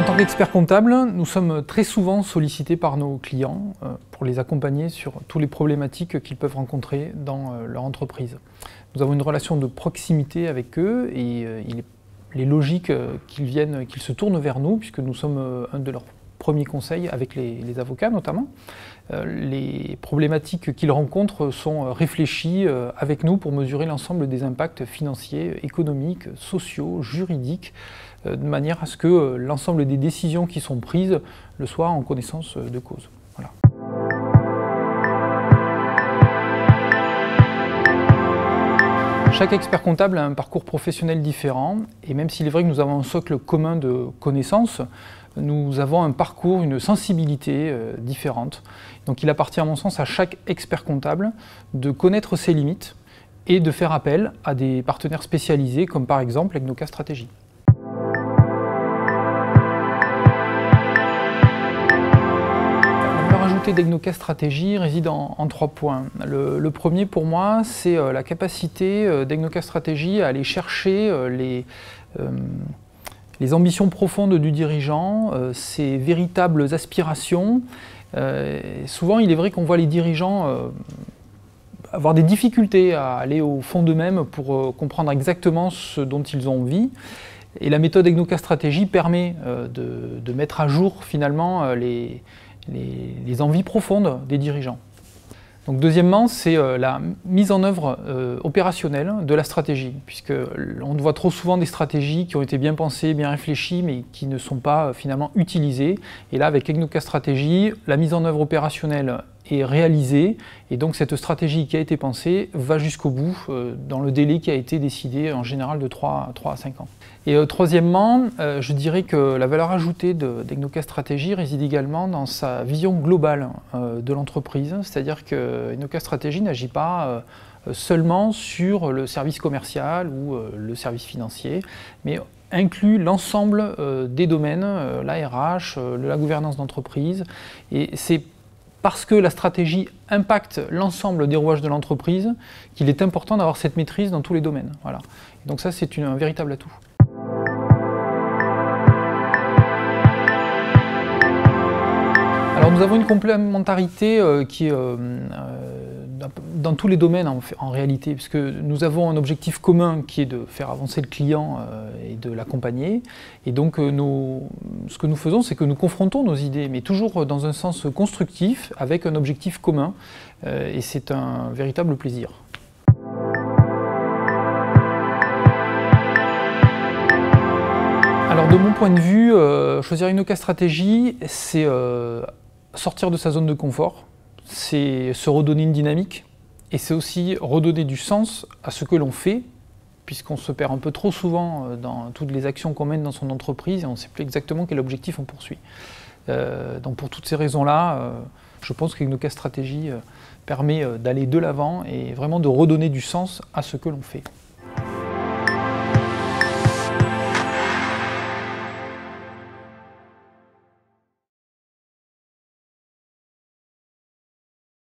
tant qu'expert comptable, nous sommes très souvent sollicités par nos clients pour les accompagner sur toutes les problématiques qu'ils peuvent rencontrer dans leur entreprise. Nous avons une relation de proximité avec eux et il est logique qu'ils se tournent vers nous puisque nous sommes un de leurs premiers conseils avec les avocats notamment. Les problématiques qu'ils rencontrent sont réfléchies avec nous pour mesurer l'ensemble des impacts financiers, économiques, sociaux, juridiques, de manière à ce que l'ensemble des décisions qui sont prises le soient en connaissance de cause. Voilà. Chaque expert comptable a un parcours professionnel différent et même s'il est vrai que nous avons un socle commun de connaissances, nous avons un parcours, une sensibilité différente. Donc il appartient à mon sens à chaque expert comptable de connaître ses limites et de faire appel à des partenaires spécialisés comme par exemple Egnoca Stratégie. La valeur ajoutée d'Egnoca Stratégie réside en 3 points. Le premier pour moi, c'est la capacité d'Egnoca Stratégie à aller chercher les ambitions profondes du dirigeant, ses véritables aspirations. Souvent, il est vrai qu'on voit les dirigeants avoir des difficultés à aller au fond d'eux-mêmes pour comprendre exactement ce dont ils ont envie. Et la méthode Egnoca Stratégie permet de mettre à jour finalement les envies profondes des dirigeants. Donc deuxièmement, c'est la mise en œuvre opérationnelle de la stratégie, puisqu'on voit trop souvent des stratégies qui ont été bien pensées, bien réfléchies, mais qui ne sont pas finalement utilisées. Et là, avec Egnoca Stratégie, la mise en œuvre opérationnelle est réalisée, et donc cette stratégie qui a été pensée va jusqu'au bout dans le délai qui a été décidé, en général de 3 à 5 ans. Et troisièmement, je dirais que la valeur ajoutée d'Egnoca Stratégie réside également dans sa vision globale de l'entreprise, c'est-à-dire que Egnoca Stratégie n'agit pas seulement sur le service commercial ou le service financier, mais inclut l'ensemble des domaines, la RH, la gouvernance d'entreprise, et c'est parce que la stratégie impacte l'ensemble des rouages de l'entreprise qu'il est important d'avoir cette maîtrise dans tous les domaines. Voilà. Et donc ça, c'est un véritable atout. Alors nous avons une complémentarité qui est dans tous les domaines en réalité, puisque nous avons un objectif commun qui est de faire avancer le client et de l'accompagner. Et donc ce que nous faisons, c'est que nous confrontons nos idées, mais toujours dans un sens constructif, avec un objectif commun. Et c'est un véritable plaisir. Alors de mon point de vue, choisir Egnoca Stratégie, c'est sortir de sa zone de confort, c'est se redonner une dynamique et c'est aussi redonner du sens à ce que l'on fait, puisqu'on se perd un peu trop souvent dans toutes les actions qu'on mène dans son entreprise et on ne sait plus exactement quel objectif on poursuit. Donc pour toutes ces raisons-là, je pense qu'Egnoca Stratégie permet d'aller de l'avant et vraiment de redonner du sens à ce que l'on fait.